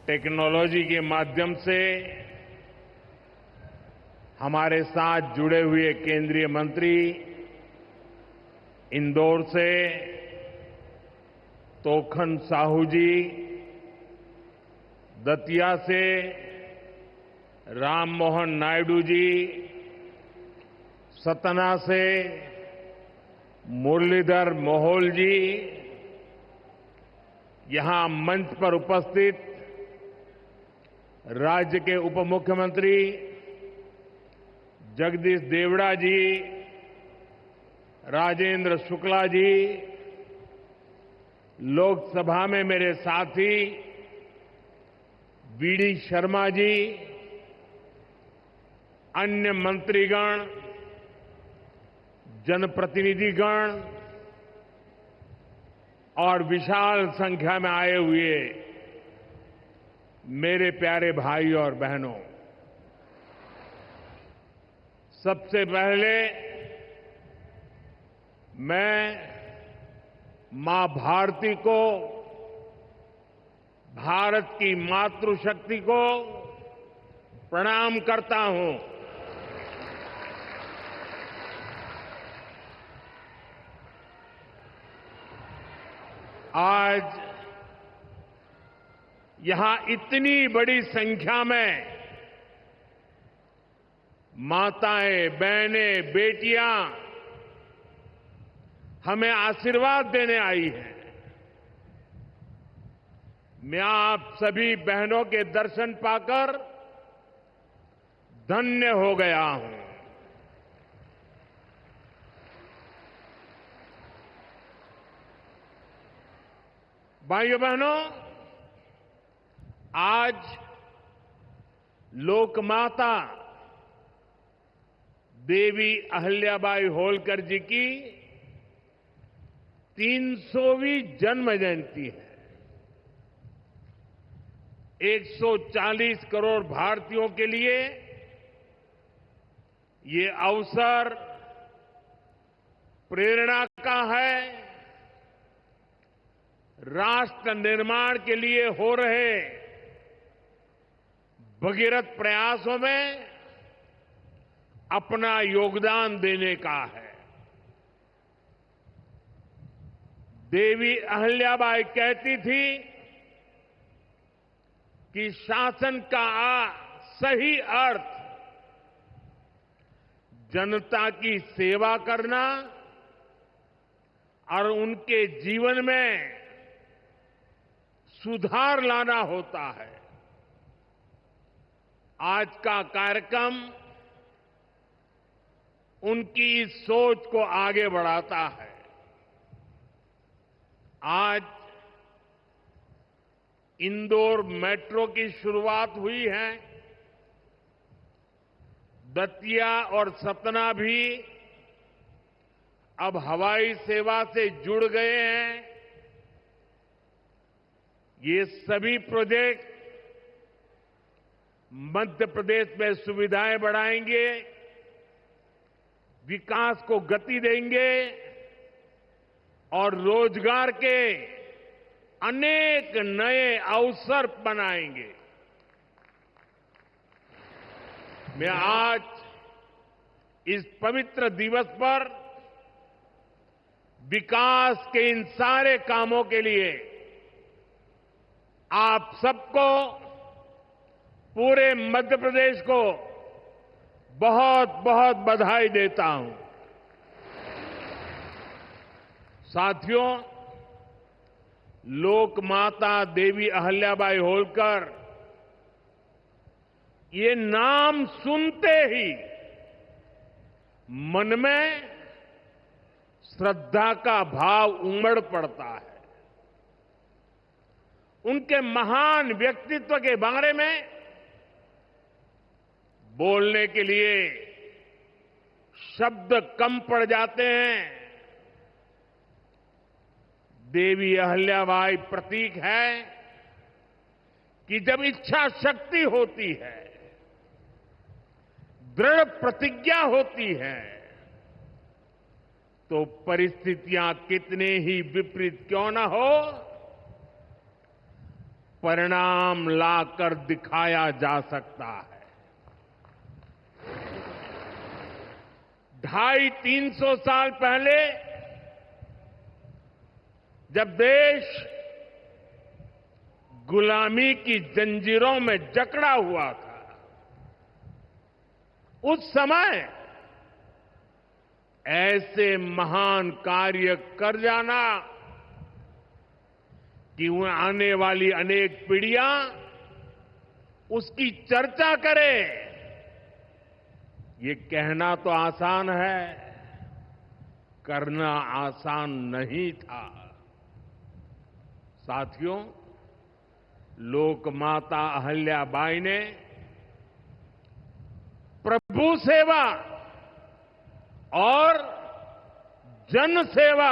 Technology के माध्यम से हमारे साथ जुड़े हुए केंद्रीय मंत्री इंदौर से तोखन साहू जी, दतिया से राम मोहन नायडू जी, सतना से मुरलीधर मोहोल जी, यहां मंच पर उपस्थित राज्य के उप मुख्यमंत्री जगदीश देवड़ा जी, राजेंद्र शुक्ला जी, लोकसभा में मेरे साथी बीडी शर्मा जी, अन्य मंत्रीगण, जनप्रतिनिधिगण और विशाल संख्या में आए हुए मेरे प्यारे भाई और बहनों, सबसे पहले मैं मां भारती को, भारत की मातृशक्ति को प्रणाम करता हूं। आज यहां इतनी बड़ी संख्या में माताएं, बहनें, बेटियां हमें आशीर्वाद देने आई हैं। मैं आप सभी बहनों के दर्शन पाकर धन्य हो गया हूं। भाइयों बहनों, आज लोकमाता देवी अहिल्याबाई होलकर जी की 300वीं जन्म जयंती है। 140 करोड़ भारतीयों के लिए ये अवसर प्रेरणा का है। राष्ट्र निर्माण के लिए हो रहे भगीरथ प्रयासों में अपना योगदान देने का है। देवी अहिल्याबाई कहती थी कि शासन का सही अर्थ जनता की सेवा करना और उनके जीवन में सुधार लाना होता है। आज का कार्यक्रम उनकी इस सोच को आगे बढ़ाता है। आज इंदौर मेट्रो की शुरुआत हुई है। दतिया और सतना भी अब हवाई सेवा से जुड़ गए हैं। ये सभी प्रोजेक्ट मध्य प्रदेश में सुविधाएं बढ़ाएंगे, विकास को गति देंगे और रोजगार के अनेक नए अवसर बनाएंगे। मैं आज इस पवित्र दिवस पर विकास के इन सारे कामों के लिए आप सबको, पूरे मध्य प्रदेश को बहुत बहुत बधाई देता हूं। साथियों, लोकमाता देवी अहिल्याबाई होलकर, ये नाम सुनते ही मन में श्रद्धा का भाव उमड़ पड़ता है। उनके महान व्यक्तित्व के बारे में बोलने के लिए शब्द कम पड़ जाते हैं। देवी अहिल्याबाई प्रतीक है कि जब इच्छा शक्ति होती है, दृढ़ प्रतिज्ञा होती है, तो परिस्थितियां कितने ही विपरीत क्यों न हो, परिणाम लाकर दिखाया जा सकता है। 250-300 साल पहले जब देश गुलामी की जंजीरों में जकड़ा हुआ था, उस समय ऐसे महान कार्य कर जाना कि आने वाली अनेक पीढ़ियां उसकी चर्चा करें, ये कहना तो आसान है, करना आसान नहीं था। साथियों, लोकमाता अहल्याबाई ने प्रभु सेवा और जन सेवा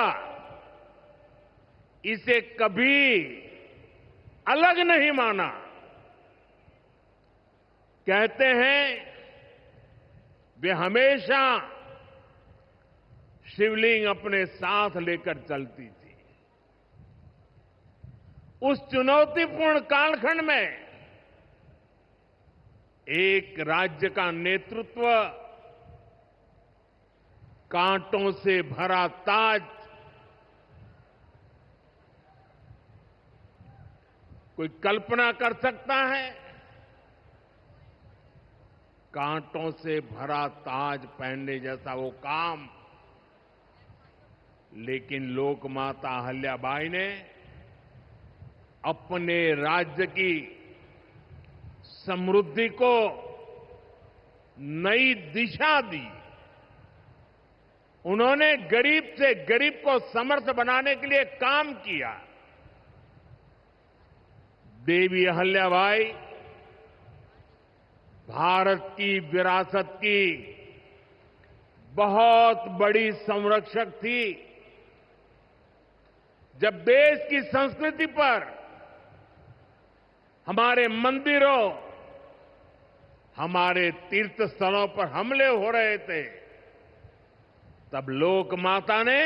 इसे कभी अलग नहीं माना। कहते हैं वे हमेशा शिवलिंग अपने साथ लेकर चलती थी। उस चुनौतीपूर्ण कालखंड में एक राज्य का नेतृत्व कांटों से भरा ताज कोई कल्पना कर सकता है? कांटों से भरा ताज पहनने जैसा वो काम, लेकिन लोकमाता अहल्याबाई ने अपने राज्य की समृद्धि को नई दिशा दी। उन्होंने गरीब से गरीब को समर्थ बनाने के लिए काम किया। देवी अहल्याबाई भारत की विरासत की बहुत बड़ी संरक्षक थी। जब देश की संस्कृति पर, हमारे मंदिरों, हमारे तीर्थ स्थलों पर हमले हो रहे थे, तब लोक माता ने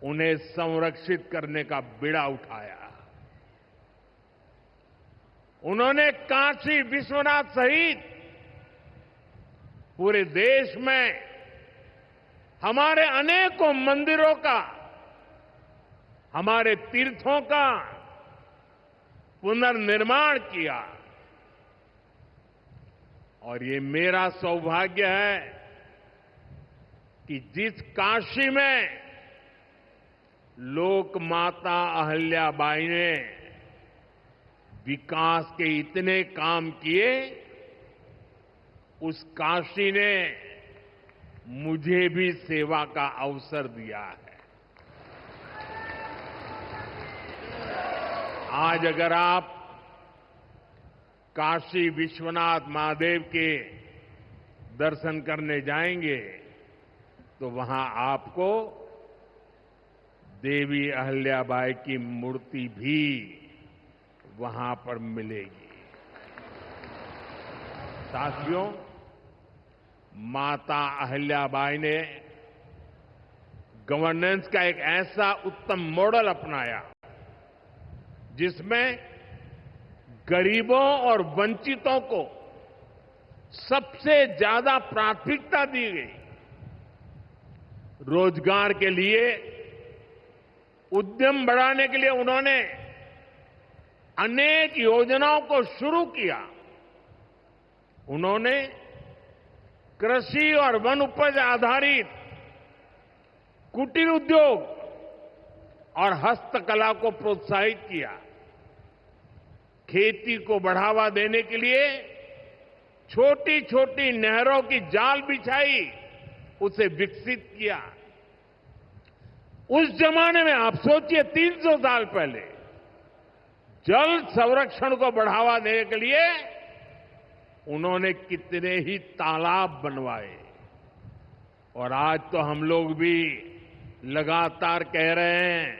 उन्हें संरक्षित करने का बीड़ा उठाया। उन्होंने काशी विश्वनाथ सहित पूरे देश में हमारे अनेकों मंदिरों का, हमारे तीर्थों का पुनर्निर्माण किया। और ये मेरा सौभाग्य है कि जिस काशी में लोक माता अहल्याबाई ने विकास के इतने काम किए, उस काशी ने मुझे भी सेवा का अवसर दिया है। आज अगर आप काशी विश्वनाथ महादेव के दर्शन करने जाएंगे तो वहां आपको देवी अहल्याबाई की मूर्ति भी वहां पर मिलेगी। साथियों, माता अहल्याबाई ने गवर्नेंस का एक ऐसा उत्तम मॉडल अपनाया जिसमें गरीबों और वंचितों को सबसे ज्यादा प्राथमिकता दी गई। रोजगार के लिए, उद्यम बढ़ाने के लिए उन्होंने अनेक योजनाओं को शुरू किया। उन्होंने कृषि और वन उपज आधारित कुटीर उद्योग और हस्तकला को प्रोत्साहित किया। खेती को बढ़ावा देने के लिए छोटी छोटी नहरों की जाल बिछाई, उसे विकसित किया। उस जमाने में आप सोचिए, 300 साल पहले जल संरक्षण को बढ़ावा देने के लिए उन्होंने कितने ही तालाब बनवाए। और आज तो हम लोग भी लगातार कह रहे हैं,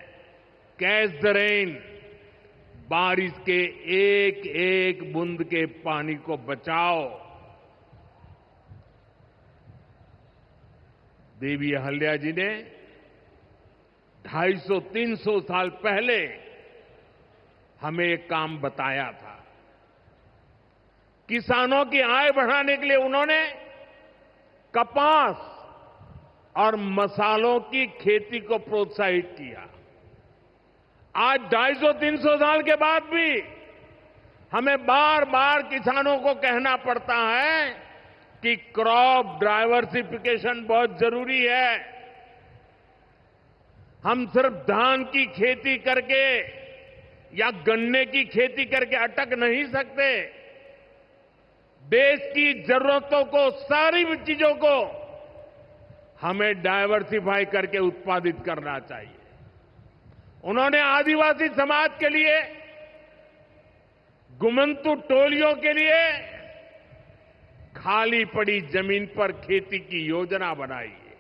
कैच द रेन, बारिश के एक एक बूंद के पानी को बचाओ। देवी अहल्या जी ने 250-300 साल पहले हमें एक काम बताया था। किसानों की आय बढ़ाने के लिए उन्होंने कपास और मसालों की खेती को प्रोत्साहित किया। आज 250-300 साल के बाद भी हमें बार बार किसानों को कहना पड़ता है कि क्रॉप डाइवर्सिफिकेशन बहुत जरूरी है। हम सिर्फ धान की खेती करके या गन्ने की खेती करके अटक नहीं सकते। देश की जरूरतों को, सारी चीजों को हमें डाइवर्सिफाई करके उत्पादित करना चाहिए। उन्होंने आदिवासी समाज के लिए, गुमंतु टोलियों के लिए खाली पड़ी जमीन पर खेती की योजना बनाई है।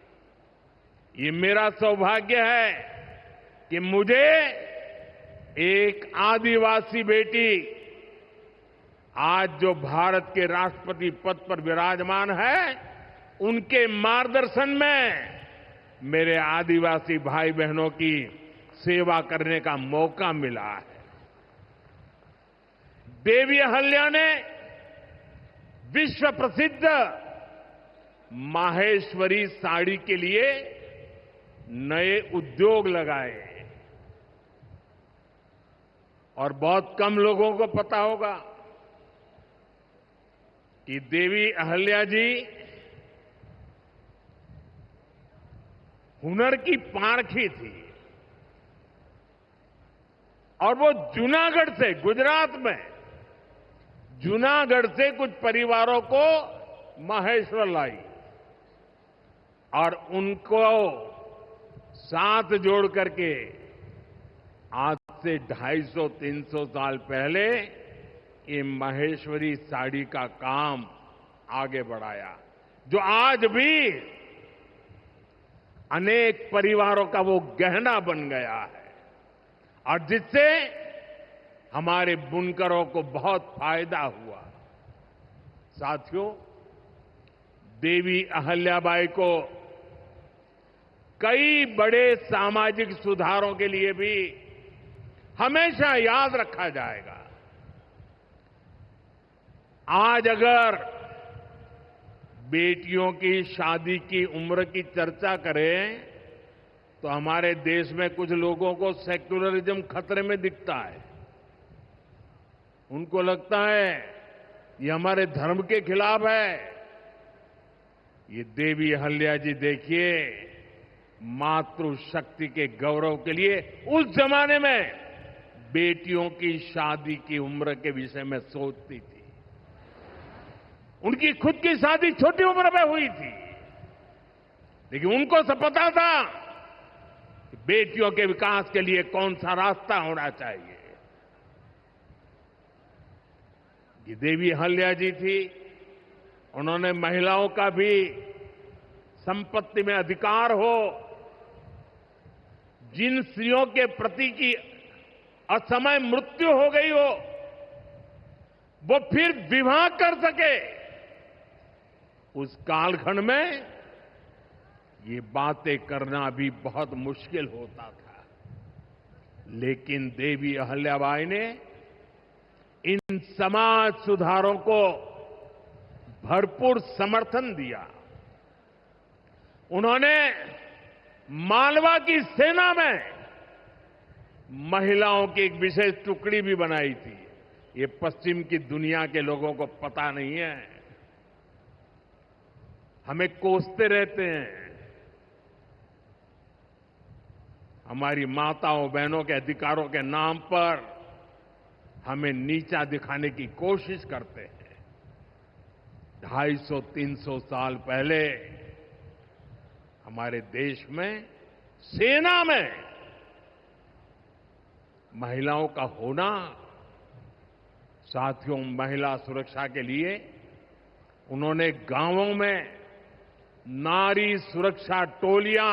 ये मेरा सौभाग्य है कि मुझे एक आदिवासी बेटी, आज जो भारत के राष्ट्रपति पद पर विराजमान है, उनके मार्गदर्शन में मेरे आदिवासी भाई बहनों की सेवा करने का मौका मिला है। देवी अहल्या ने विश्व प्रसिद्ध माहेश्वरी साड़ी के लिए नए उद्योग लगाए और बहुत कम लोगों को पता होगा कि देवी अहल्या जी हुनर की पारखी थी और वो जूनागढ़ से, गुजरात में जूनागढ़ से कुछ परिवारों को माहेश्वर लाई और उनको साथ जोड़ करके आज से 250-300 साल पहले ये माहेश्वरी साड़ी का काम आगे बढ़ाया, जो आज भी अनेक परिवारों का वो गहना बन गया है और जिससे हमारे बुनकरों को बहुत फायदा हुआ। साथियों, देवी अहल्याबाई को कई बड़े सामाजिक सुधारों के लिए भी हमेशा याद रखा जाएगा। आज अगर बेटियों की शादी की उम्र की चर्चा करें तो हमारे देश में कुछ लोगों को सेक्युलरिज्म खतरे में दिखता है। उनको लगता है ये हमारे धर्म के खिलाफ है। ये देवी अहल्या जी देखिए, मातृशक्ति के गौरव के लिए उस जमाने में बेटियों की शादी की उम्र के विषय में सोचती थी। उनकी खुद की शादी छोटी उम्र में हुई थी, लेकिन उनको सब पता था कि बेटियों के विकास के लिए कौन सा रास्ता होना चाहिए। ये देवी अहल्या जी थी, उन्होंने महिलाओं का भी संपत्ति में अधिकार हो, जिन स्त्रियों के प्रति की असमय मृत्यु हो गई हो वो फिर विवाह कर सके। उस कालखंड में ये बातें करना भी बहुत मुश्किल होता था, लेकिन देवी अहल्याबाई ने इन समाज सुधारों को भरपूर समर्थन दिया। उन्होंने मालवा की सेना में महिलाओं की एक विशेष टुकड़ी भी बनाई थी। ये पश्चिम की दुनिया के लोगों को पता नहीं है, हमें कोसते रहते हैं। हमारी माताओं बहनों के अधिकारों के नाम पर हमें नीचा दिखाने की कोशिश करते हैं। 250-300 साल पहले हमारे देश में सेना में महिलाओं का होना, साथियों, महिला सुरक्षा के लिए उन्होंने गांवों में नारी सुरक्षा टोलियां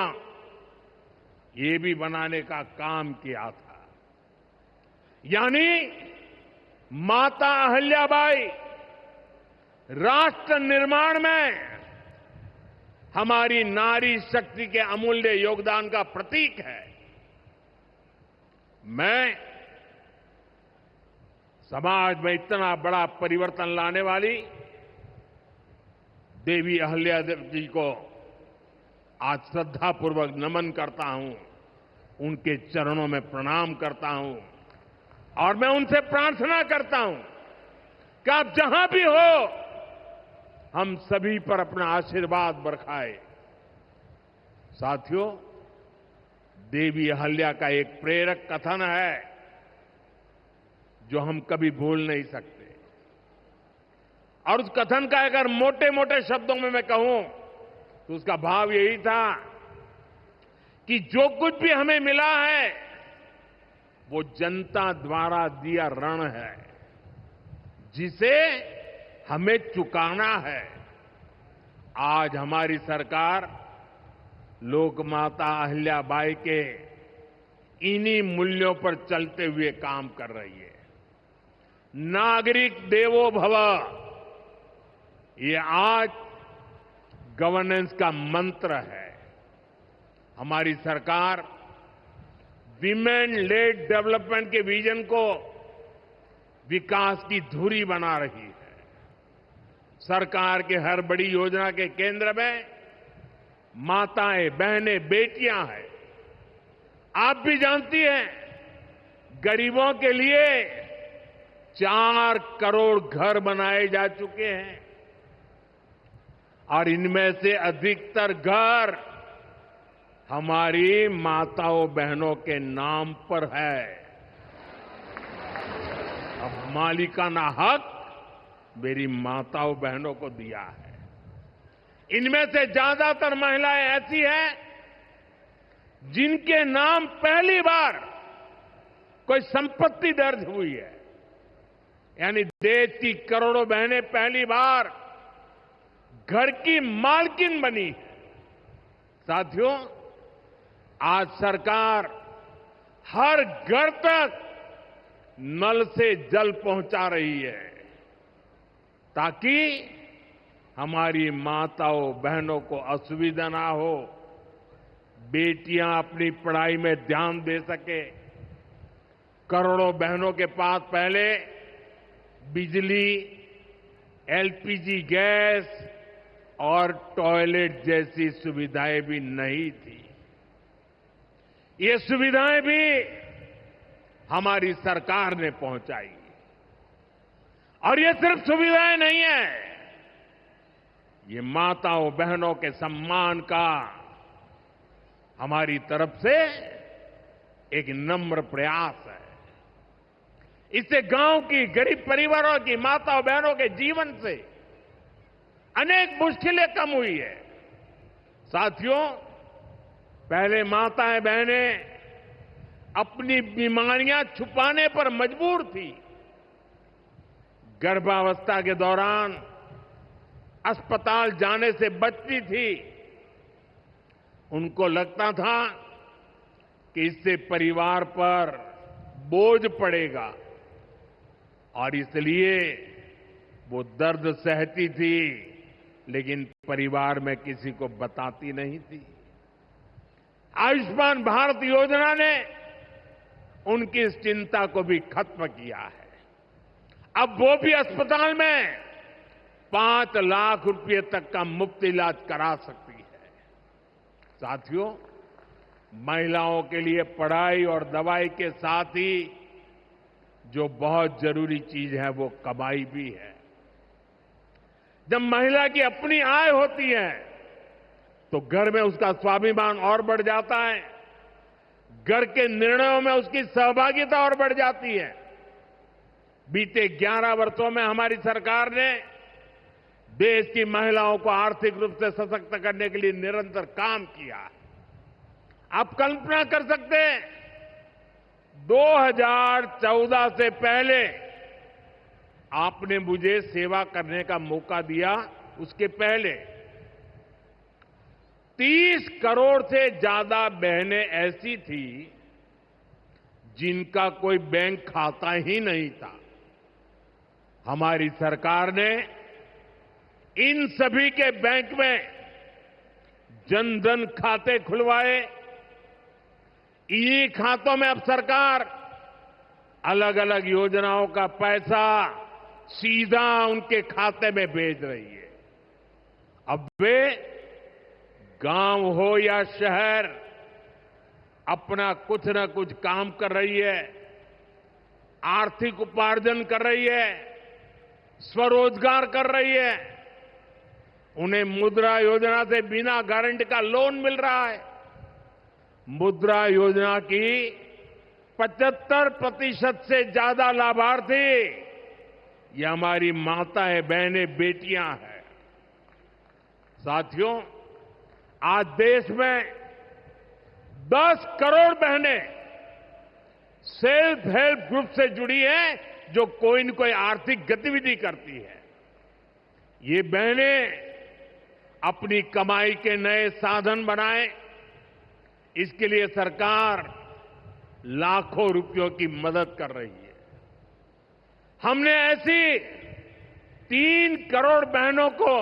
ये भी बनाने का काम किया था। यानी माता अहल्याबाई राष्ट्र निर्माण में हमारी नारी शक्ति के अमूल्य योगदान का प्रतीक है। मैं समाज में इतना बड़ा परिवर्तन लाने वाली देवी अहिल्या जी को आज श्रद्धापूर्वक नमन करता हूं, उनके चरणों में प्रणाम करता हूं और मैं उनसे प्रार्थना करता हूं कि आप जहां भी हो, हम सभी पर अपना आशीर्वाद बरसाए। साथियों, देवी अहिल्या का एक प्रेरक कथन है जो हम कभी भूल नहीं सकते। और उस कथन का अगर मोटे मोटे शब्दों में मैं कहूं तो उसका भाव यही था कि जो कुछ भी हमें मिला है वो जनता द्वारा दिया ऋण है, जिसे हमें चुकाना है। आज हमारी सरकार लोकमाता अहिल्याबाई के इन्हीं मूल्यों पर चलते हुए काम कर रही है। नागरिक देवो भव, ये आज गवर्नेंस का मंत्र है। हमारी सरकार विमेन लेड डेवलपमेंट के विजन को विकास की धुरी बना रही है। सरकार के हर बड़ी योजना के केंद्र में माताएं, बहनें, बेटियां हैं। आप भी जानती हैं, गरीबों के लिए 4 करोड़ घर बनाए जा चुके हैं और इनमें से अधिकतर घर हमारी माताओं बहनों के नाम पर है। अब मालिकाना हक मेरी माताओं बहनों को दिया है। इनमें से ज्यादातर महिलाएं ऐसी हैं जिनके नाम पहली बार कोई संपत्ति दर्ज हुई है, यानी देश की करोड़ों बहनें पहली बार घर की मालकिन बनी है। साथियों, आज सरकार हर घर तक नल से जल पहुंचा रही है ताकि हमारी माताओं बहनों को असुविधा ना हो, बेटियां अपनी पढ़ाई में ध्यान दे सके। करोड़ों बहनों के पास पहले बिजली, एलपीजी गैस और टॉयलेट जैसी सुविधाएं भी नहीं थी। ये सुविधाएं भी हमारी सरकार ने पहुंचाई। और ये सिर्फ सुविधाएं नहीं है, ये माताओं बहनों के सम्मान का हमारी तरफ से एक नम्र प्रयास है। इससे गांव की गरीब परिवारों की माताओं बहनों के जीवन से अनेक मुश्किलें कम हुई है। साथियों, पहले माताएं बहनें अपनी बीमारियां छुपाने पर मजबूर थी। गर्भावस्था के दौरान अस्पताल जाने से बचती थी। उनको लगता था कि इससे परिवार पर बोझ पड़ेगा और इसलिए वो दर्द सहती थी, लेकिन परिवार में किसी को बताती नहीं थी। आयुष्मान भारत योजना ने उनकी इस चिंता को भी खत्म किया है। अब वो भी अस्पताल में 5 लाख रुपए तक का मुफ्त इलाज करा सकती है। साथियों, महिलाओं के लिए पढ़ाई और दवाई के साथ ही जो बहुत जरूरी चीज है वो कमाई भी है। जब महिला की अपनी आय होती है तो घर में उसका स्वाभिमान और बढ़ जाता है, घर के निर्णयों में उसकी सहभागिता और बढ़ जाती है। बीते 11 वर्षों में हमारी सरकार ने देश की महिलाओं को आर्थिक रूप से सशक्त करने के लिए निरंतर काम किया है। आप कल्पना कर सकते हैं, 2014 से पहले आपने मुझे सेवा करने का मौका दिया, उसके पहले 30 करोड़ से ज्यादा बहनें ऐसी थी जिनका कोई बैंक खाता ही नहीं था। हमारी सरकार ने इन सभी के बैंक में जन-धन खाते खुलवाए। इन्हीं खातों में अब सरकार अलग अलग योजनाओं का पैसा सीधा उनके खाते में भेज रही है। अब वे गांव हो या शहर अपना कुछ न कुछ काम कर रही है, आर्थिक उपार्जन कर रही है, स्वरोजगार कर रही है। उन्हें मुद्रा योजना से बिना गारंटी का लोन मिल रहा है। मुद्रा योजना की 75% से ज्यादा लाभार्थी ये हमारी माताएं, बहनें, बेटियां हैं। साथियों, आज देश में 10 करोड़ बहनें सेल्फ हेल्प ग्रुप से जुड़ी हैं, जो कोई न कोई आर्थिक गतिविधि करती है। ये बहनें अपनी कमाई के नए साधन बनाएं, इसके लिए सरकार लाखों रुपयों की मदद कर रही है। हमने ऐसी 3 करोड़ बहनों को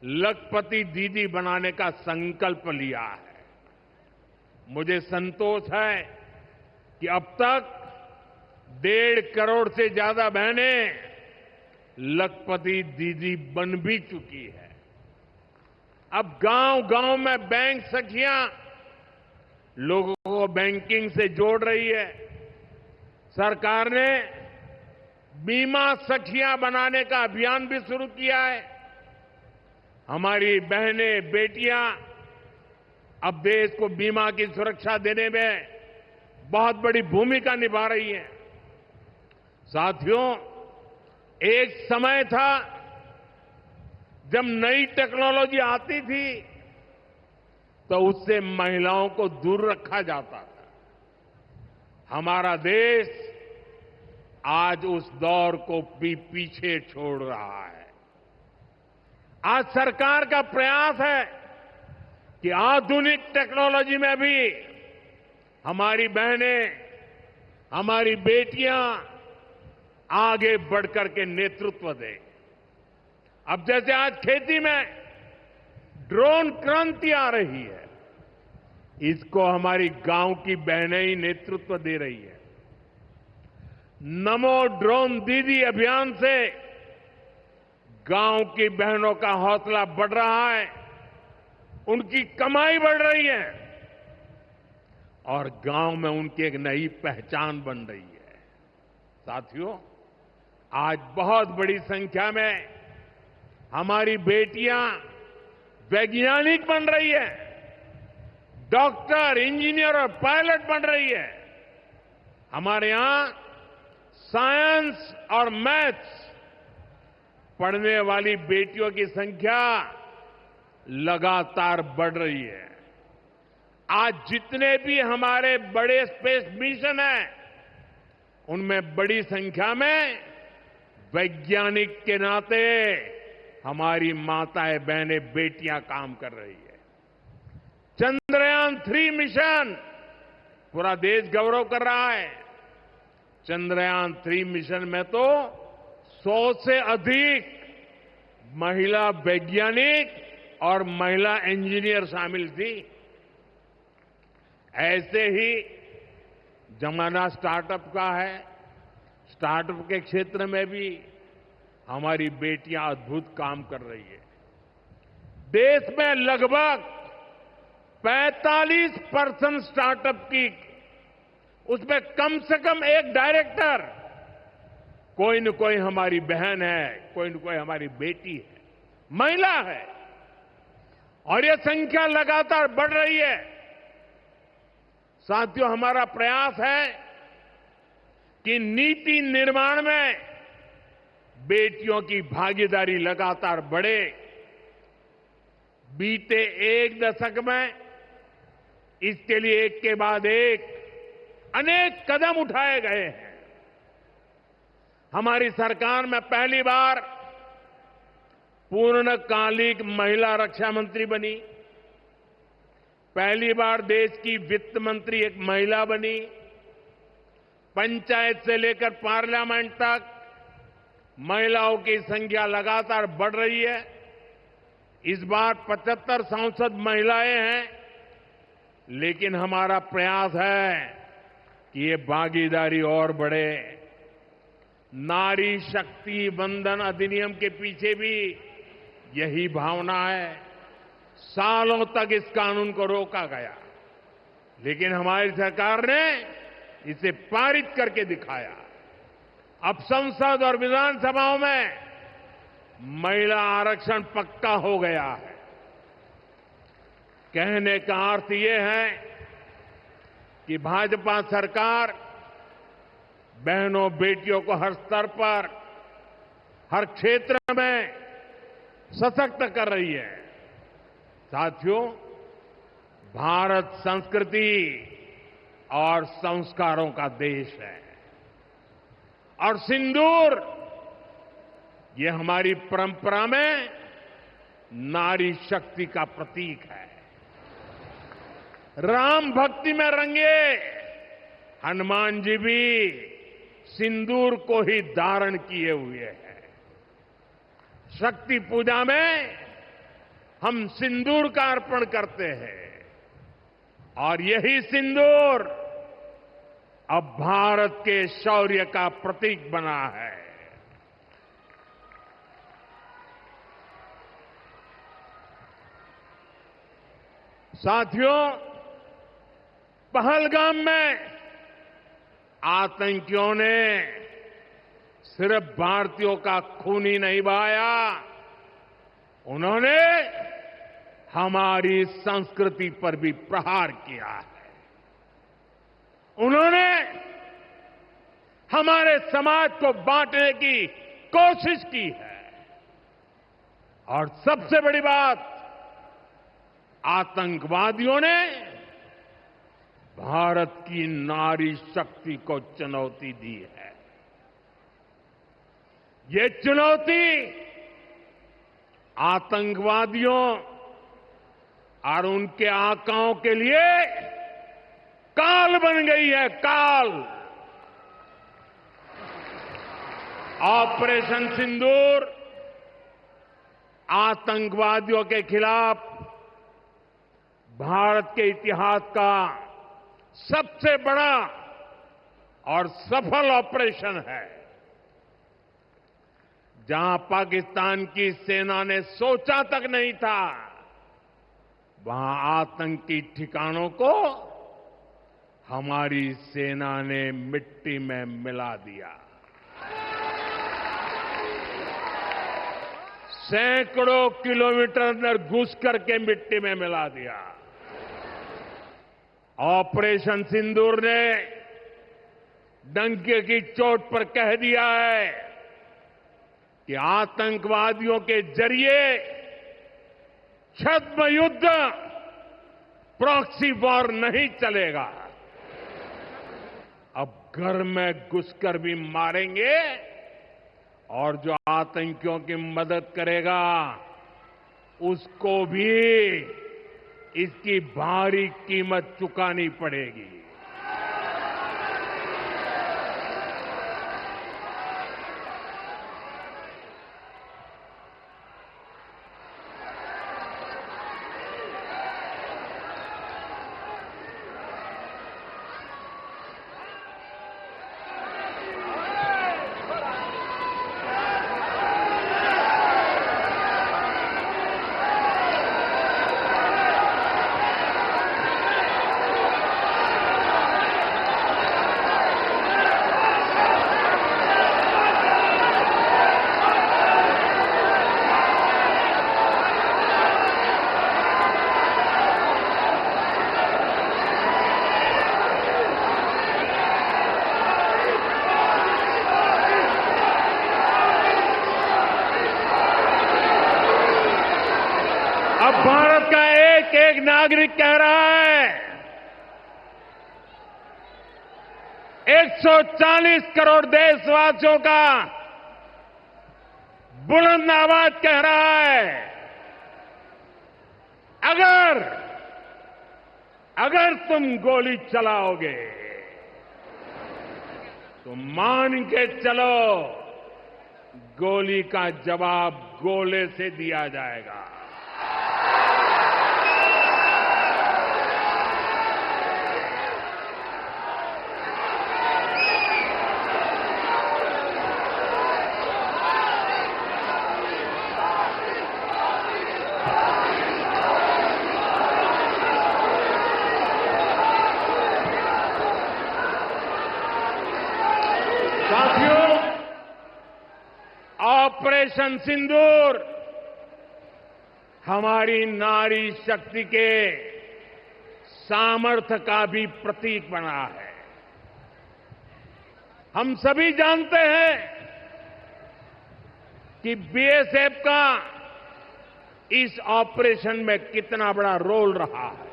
लखपति दीदी बनाने का संकल्प लिया है। मुझे संतोष है कि अब तक 1.5 करोड़ से ज्यादा बहनें लखपति दीदी बन भी चुकी है। अब गांव-गांव में बैंक सखियां लोगों को बैंकिंग से जोड़ रही है। सरकार ने बीमा सखियां बनाने का अभियान भी शुरू किया है। हमारी बहनें, बेटियां अब देश को बीमा की सुरक्षा देने में बहुत बड़ी भूमिका निभा रही हैं। साथियों, एक समय था जब नई टेक्नोलॉजी आती थी तो उससे महिलाओं को दूर रखा जाता था। हमारा देश आज उस दौर को भी पीछे छोड़ रहा है। आज सरकार का प्रयास है कि आधुनिक टेक्नोलॉजी में भी हमारी बहनें, हमारी बेटियां आगे बढ़कर के नेतृत्व दें। अब जैसे आज खेती में ड्रोन क्रांति आ रही है, इसको हमारी गांव की बहनें ही नेतृत्व दे रही है। नमो ड्रोन दीदी अभियान से गांव की बहनों का हौसला बढ़ रहा है, उनकी कमाई बढ़ रही है और गांव में उनकी एक नई पहचान बन रही है। साथियों, आज बहुत बड़ी संख्या में हमारी बेटियां वैज्ञानिक बन रही है, डॉक्टर, इंजीनियर और पायलट बन रही है। हमारे यहां साइंस और मैथ्स पढ़ने वाली बेटियों की संख्या लगातार बढ़ रही है। आज जितने भी हमारे बड़े स्पेस मिशन हैं, उनमें बड़ी संख्या में वैज्ञानिक के नाते हमारी माताएं, बहनें, बेटियां काम कर रही है। चंद्रयान 3 मिशन पूरा देश गौरव कर रहा है। चंद्रयान 3 मिशन में तो 100 से अधिक महिला वैज्ञानिक और महिला इंजीनियर शामिल थी। ऐसे ही जमाना स्टार्टअप का है। स्टार्टअप के क्षेत्र में भी हमारी बेटियां अद्भुत काम कर रही है। देश में लगभग 45% स्टार्टअप की, उसमें कम से कम एक डायरेक्टर कोई न कोई हमारी बहन है, कोई न कोई हमारी बेटी है, महिला है, और ये संख्या लगातार बढ़ रही है। साथियों, हमारा प्रयास है कि नीति निर्माण में बेटियों की भागीदारी लगातार बढ़े। बीते 1 दशक में इसके लिए एक के बाद एक अनेक कदम उठाए गए हैं। हमारी सरकार में पहली बार पूर्णकालिक महिला रक्षा मंत्री बनी। पहली बार देश की वित्त मंत्री एक महिला बनी। पंचायत से लेकर पार्लियामेंट तक महिलाओं की संख्या लगातार बढ़ रही है। इस बार 75 सांसद महिलाएं हैं, लेकिन हमारा प्रयास है कि ये भागीदारी और बढ़े। नारी शक्ति वंदन अधिनियम के पीछे भी यही भावना है। सालों तक इस कानून को रोका गया, लेकिन हमारी सरकार ने इसे पारित करके दिखाया। अब संसद और विधानसभाओं में महिला आरक्षण पक्का हो गया है। कहने का अर्थ ये है कि भाजपा सरकार बहनों बेटियों को हर स्तर पर, हर क्षेत्र में सशक्त कर रही है। साथियों, भारत संस्कृति और संस्कारों का देश है और सिंदूर ये हमारी परंपरा में नारी शक्ति का प्रतीक है। राम भक्ति में रंगे हनुमान जी भी सिंदूर को ही धारण किए हुए हैं। शक्ति पूजा में हम सिंदूर का अर्पण करते हैं और यही सिंदूर अब भारत के शौर्य का प्रतीक बना है। साथियों, पहलगाम में आतंकियों ने सिर्फ भारतीयों का खून ही नहीं बहाया, उन्होंने हमारी संस्कृति पर भी प्रहार किया है। उन्होंने हमारे समाज को बांटने की कोशिश की है और सबसे बड़ी बात, आतंकवादियों ने भारत की नारी शक्ति को चुनौती दी है। ये चुनौती आतंकवादियों और उनके आकाओं के लिए काल बन गई है, काल। ऑपरेशन सिंदूर आतंकवादियों के खिलाफ भारत के इतिहास का सबसे बड़ा और सफल ऑपरेशन है। जहां पाकिस्तान की सेना ने सोचा तक नहीं था, वहां आतंकी ठिकानों को हमारी सेना ने मिट्टी में मिला दिया। सैकड़ों किलोमीटर अंदर घुस करके मिट्टी में मिला दिया। ऑपरेशन सिंदूर ने डंके की चोट पर कह दिया है कि आतंकवादियों के जरिए छद्म युद्ध, प्रॉक्सी वॉर नहीं चलेगा। अब घर में घुसकर भी मारेंगे और जो आतंकियों की मदद करेगा उसको भी इसकी भारी कीमत चुकानी पड़ेगी। अब भारत का एक एक नागरिक कह रहा है, 140 करोड़ देशवासियों का बुलंद आवाज कह रहा है, अगर तुम गोली चलाओगे तो मान के चलो, गोली का जवाब गोले से दिया जाएगा। साथियों, ऑपरेशन सिंदूर हमारी नारी शक्ति के सामर्थ्य का भी प्रतीक बना है। हम सभी जानते हैं कि बीएसएफ का इस ऑपरेशन में कितना बड़ा रोल रहा है।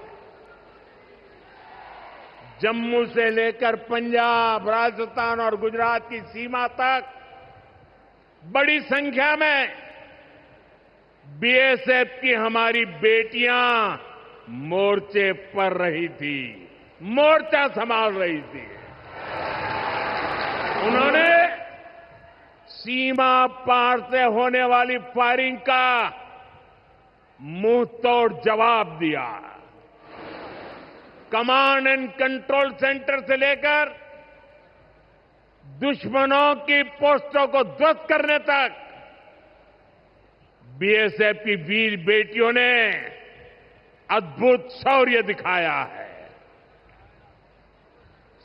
जम्मू से लेकर पंजाब, राजस्थान और गुजरात की सीमा तक बड़ी संख्या में बीएसएफ की हमारी बेटियां मोर्चे पर रही थी, मोर्चा संभाल रही थी। उन्होंने सीमा पार से होने वाली फायरिंग का मुंह तोड़ जवाब दिया। कमांड एंड कंट्रोल सेंटर से लेकर दुश्मनों की पोस्टों को ध्वस्त करने तक बीएसएफ की वीर बेटियों ने अद्भुत शौर्य दिखाया है।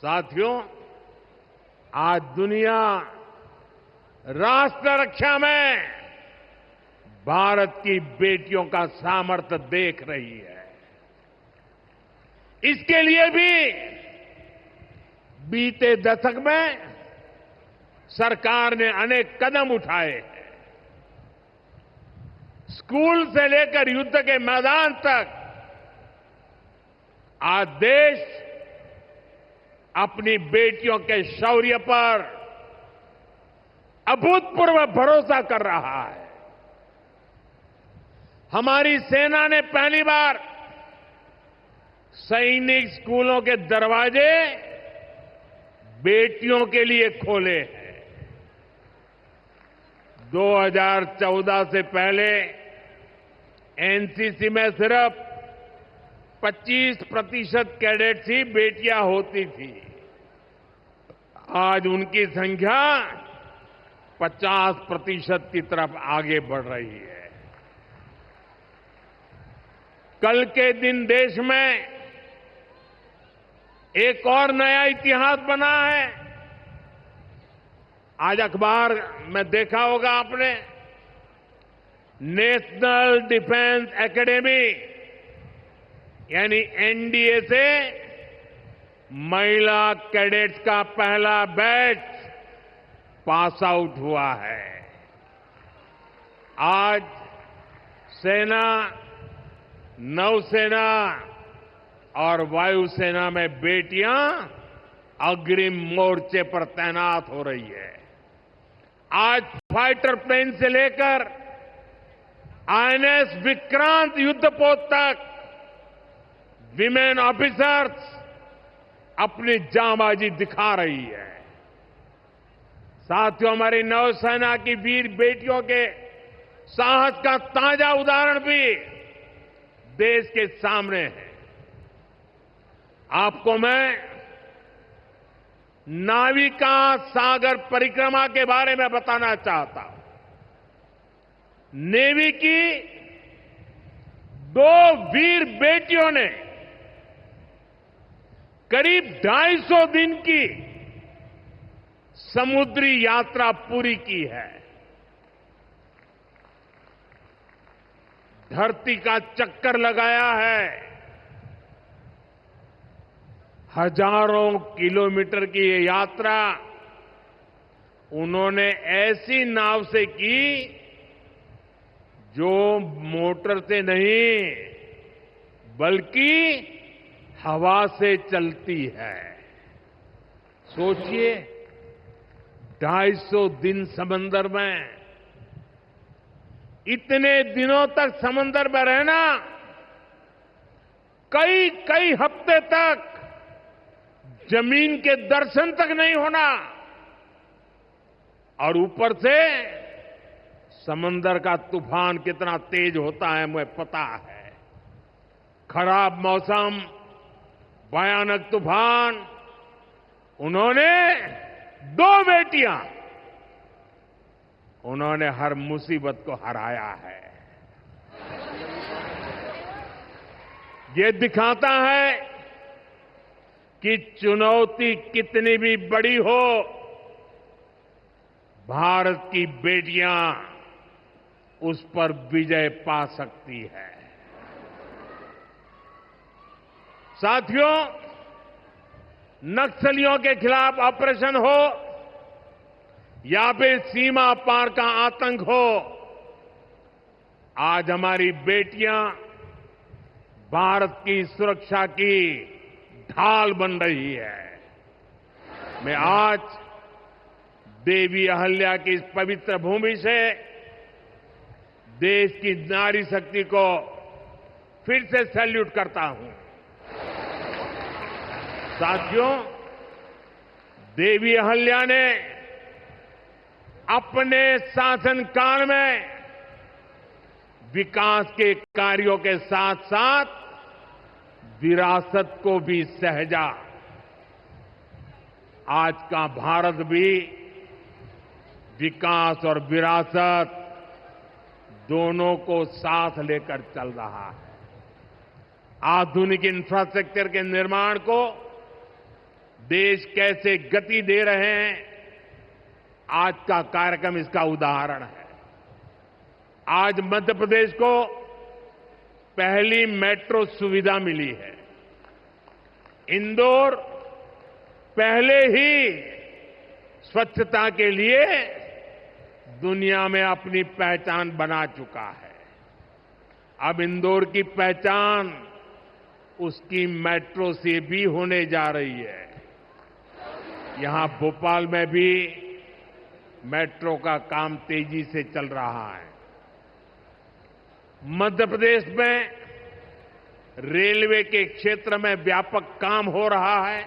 साथियों, आज दुनिया राष्ट्र रक्षा में भारत की बेटियों का सामर्थ्य देख रही है। इसके लिए भी बीते दशक में सरकार ने अनेक कदम उठाए हैं। स्कूल से लेकर युद्ध के मैदान तक आज देश अपनी बेटियों के शौर्य पर अभूतपूर्व भरोसा कर रहा है। हमारी सेना ने पहली बार सैनिक स्कूलों के दरवाजे बेटियों के लिए खोले हैं। 2014 से पहले एनसीसी में सिर्फ 25% कैडेट्स ही बेटियां होती थी। आज उनकी संख्या 50% की तरफ आगे बढ़ रही है। कल के दिन देश में एक और नया इतिहास बना है। आज अखबार में देखा होगा आपने, नेशनल डिफेंस एकेडमी यानी एनडीए से महिला कैडेट्स का पहला बैच पास आउट हुआ है। आज सेना, नौसेना और वायुसेना में बेटियां अग्रिम मोर्चे पर तैनात हो रही है। आज फाइटर प्लेन से लेकर आईएनएस विक्रांत युद्धपोत तक विमेन ऑफिसर्स अपनी जांबाजी दिखा रही है। साथियों, हमारी नौसेना की वीर बेटियों के साहस का ताजा उदाहरण भी देश के सामने है। आपको मैं नाविका सागर परिक्रमा के बारे में बताना चाहता हूं। नेवी की 2 वीर बेटियों ने करीब 250 दिन की समुद्री यात्रा पूरी की है। धरती का चक्कर लगाया है। हजारों किलोमीटर की ये यात्रा उन्होंने ऐसी नाव से की जो मोटर से नहीं बल्कि हवा से चलती है। सोचिए, 250 दिन समंदर में, इतने दिनों तक समंदर में रहना, कई कई हफ्ते तक जमीन के दर्शन तक नहीं होना, और ऊपर से समंदर का तूफान कितना तेज होता है मुझे पता है। खराब मौसम, भयानक तूफान, उन्होंने 2 बेटियां, उन्होंने हर मुसीबत को हराया है। ये दिखाता है कि चुनौती कितनी भी बड़ी हो, भारत की बेटियां उस पर विजय पा सकती है। साथियों, नक्सलियों के खिलाफ ऑपरेशन हो या फिर सीमा पार का आतंक हो, आज हमारी बेटियां भारत की सुरक्षा की ढाल बन रही है। मैं आज देवी अहल्या की इस पवित्र भूमि से देश की नारी शक्ति को फिर से सैल्यूट करता हूं। साथियों, देवी अहल्या ने अपने शासनकाल में विकास के कार्यों के साथ साथ विरासत को भी सहेजा। आज का भारत भी विकास और विरासत दोनों को साथ लेकर चल रहा है। आधुनिक इंफ्रास्ट्रक्चर के निर्माण को देश कैसे गति दे रहे हैं, आज का कार्यक्रम इसका उदाहरण है। आज मध्य प्रदेश को पहली मेट्रो सुविधा मिली है। इंदौर पहले ही स्वच्छता के लिए दुनिया में अपनी पहचान बना चुका है। अब इंदौर की पहचान उसकी मेट्रो से भी होने जा रही है। यहां भोपाल में भी मेट्रो का काम तेजी से चल रहा है। मध्य प्रदेश में रेलवे के क्षेत्र में व्यापक काम हो रहा है।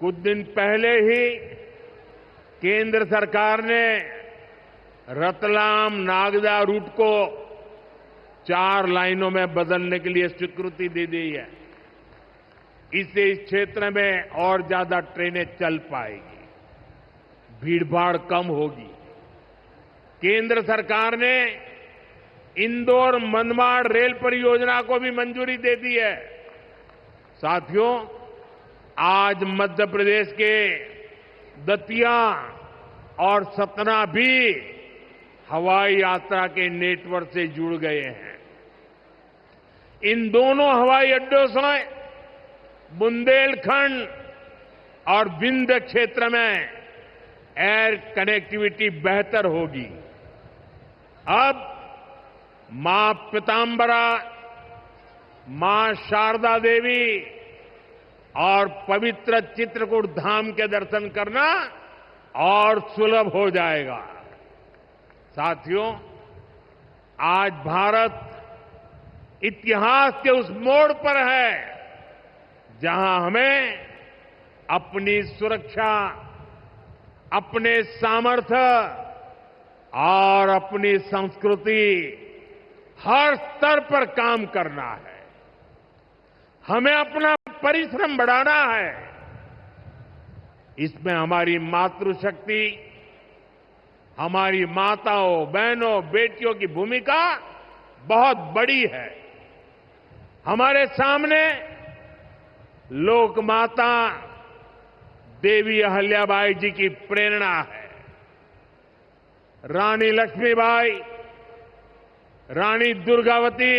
कुछ दिन पहले ही केंद्र सरकार ने रतलाम नागदा रूट को 4 लाइनों में बदलने के लिए स्वीकृति दे दी है। इससे इस क्षेत्र में और ज्यादा ट्रेनें चल पाएगी, भीड़भाड़ कम होगी। केंद्र सरकार ने इंदौर मनमाड़ रेल परियोजना को भी मंजूरी दे दी है। साथियों, आज मध्य प्रदेश के दतिया और सतना भी हवाई यात्रा के नेटवर्क से जुड़ गए हैं। इन दोनों हवाई अड्डों से बुंदेलखंड और विंध्य क्षेत्र में एयर कनेक्टिविटी बेहतर होगी। अब मां पीतांबरा, मां शारदा देवी और पवित्र चित्रकूट धाम के दर्शन करना और सुलभ हो जाएगा। साथियों, आज भारत इतिहास के उस मोड़ पर है जहां हमें अपनी सुरक्षा, अपने सामर्थ्य और अपनी संस्कृति हर स्तर पर काम करना है। हमें अपना परिश्रम बढ़ाना है। इसमें हमारी मातृशक्ति, हमारी माताओं, बहनों, बेटियों की भूमिका बहुत बड़ी है। हमारे सामने लोक माता देवी अहल्याबाई जी की प्रेरणा है। रानी लक्ष्मीबाई, रानी दुर्गावती,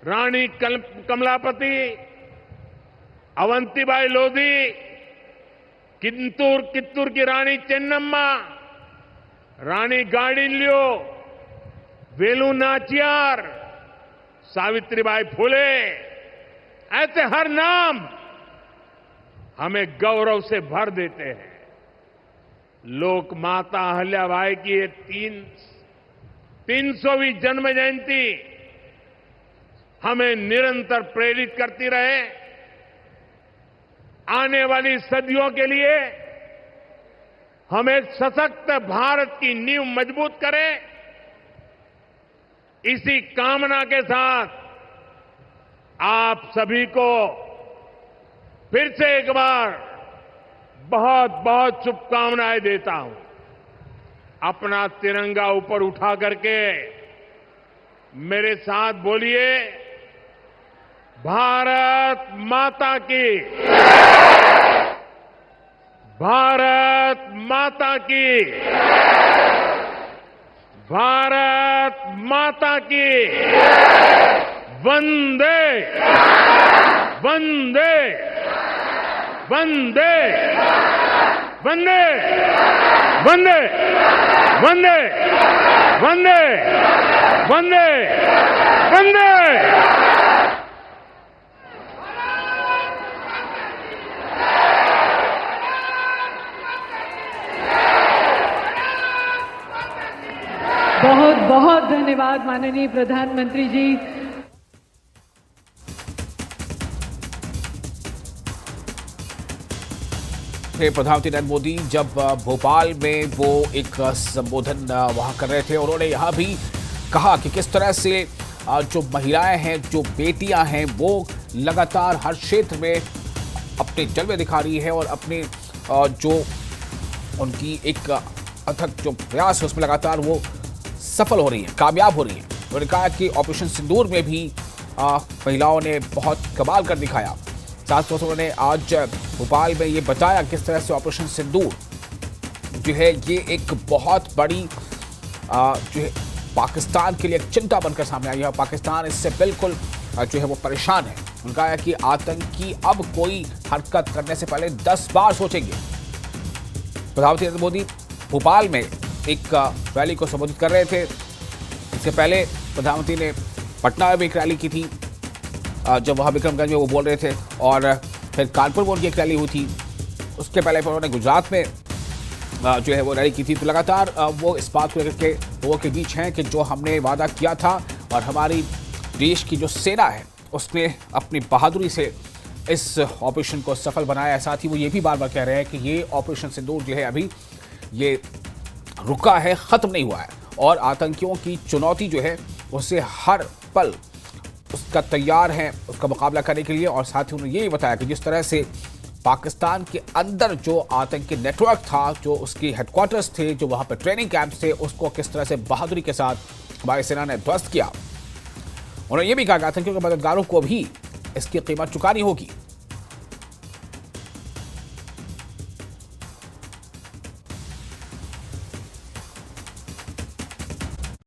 रानी कमलापति, अवंतीबाई लोधी, कित्तूर की रानी चेन्नम्मा, रानी गाडिल्यो, वेलु नाचियार, सावित्रीबाई फुले, ऐसे हर नाम हमें गौरव से भर देते हैं। लोक माता अहल्याबाई की ये 300वीं जन्म जयंती हमें निरंतर प्रेरित करती रहे। आने वाली सदियों के लिए हम एक सशक्त भारत की नींव मजबूत करें। इसी कामना के साथ आप सभी को फिर से एक बार बहुत बहुत शुभकामनाएं देता हूं। अपना तिरंगा ऊपर उठा करके मेरे साथ बोलिए, भारत माता की भारत माता की, भारत माता की, वंदे वंदे वंदे वंदे वंदे वंदे वंदे वंदे वंदे। बहुत बहुत धन्यवाद माननीय प्रधानमंत्री जी। प्रधानमंत्री नरेंद्र मोदी जब भोपाल में वो एक संबोधन वहां कर रहे थे, उन्होंने यहां भी कहा कि किस तरह से जो महिलाएं हैं, जो बेटियां हैं, वो लगातार हर क्षेत्र में अपने जलवे दिखा रही है और अपने जो उनकी एक अथक जो प्रयास है उसमें लगातार वो सफल हो रही है, कामयाब हो रही है। उन्होंने कहा कि ऑपरेशन सिंदूर में भी महिलाओं ने बहुत कमाल कर दिखाया। साथ साथ उन्होंने आज भोपाल में ये बताया किस तरह से ऑपरेशन सिंदूर जो है ये एक बहुत बड़ी जो है पाकिस्तान के लिए एक चिंता बनकर सामने आई है। पाकिस्तान इससे बिल्कुल जो है वो परेशान है। उन्होंने कहा कि आतंकी अब कोई हरकत करने से पहले 10 बार सोचेंगे। प्रधानमंत्री नरेंद्र मोदी भोपाल में एक रैली को संबोधित कर रहे थे। इससे पहले प्रधानमंत्री ने पटना में भी एक रैली की थी, जब वहाँ विक्रमगंज में वो बोल रहे थे, और फिर कानपुर में उनकी एक रैली हुई थी। उसके पहले फिर उन्होंने गुजरात में जो है वो रैली की थी। तो लगातार वो इस बात को लेकर के लोगों के बीच हैं कि जो हमने वादा किया था और हमारी देश की जो सेना है उसने अपनी बहादुरी से इस ऑपरेशन को सफल बनाया। साथ ही वो ये भी बार बार कह रहे हैं कि ये ऑपरेशन सिंदूर जो है अभी ये रुका है, ख़त्म नहीं हुआ है, और आतंकियों की चुनौती जो है उससे हर पल उसका तैयार है उसका मुकाबला करने के लिए। और साथ ही उन्होंने ये भी बताया कि जिस तरह से पाकिस्तान के अंदर जो आतंकी नेटवर्क था, जो उसके हेडक्वार्टर्स थे, जो वहाँ पर ट्रेनिंग कैंप्स थे, उसको किस तरह से बहादुरी के साथ हमारी सेना ने ध्वस्त किया। उन्होंने ये भी कहा कि आतंकियों के मददगारों को भी इसकी कीमत चुकानी होगी।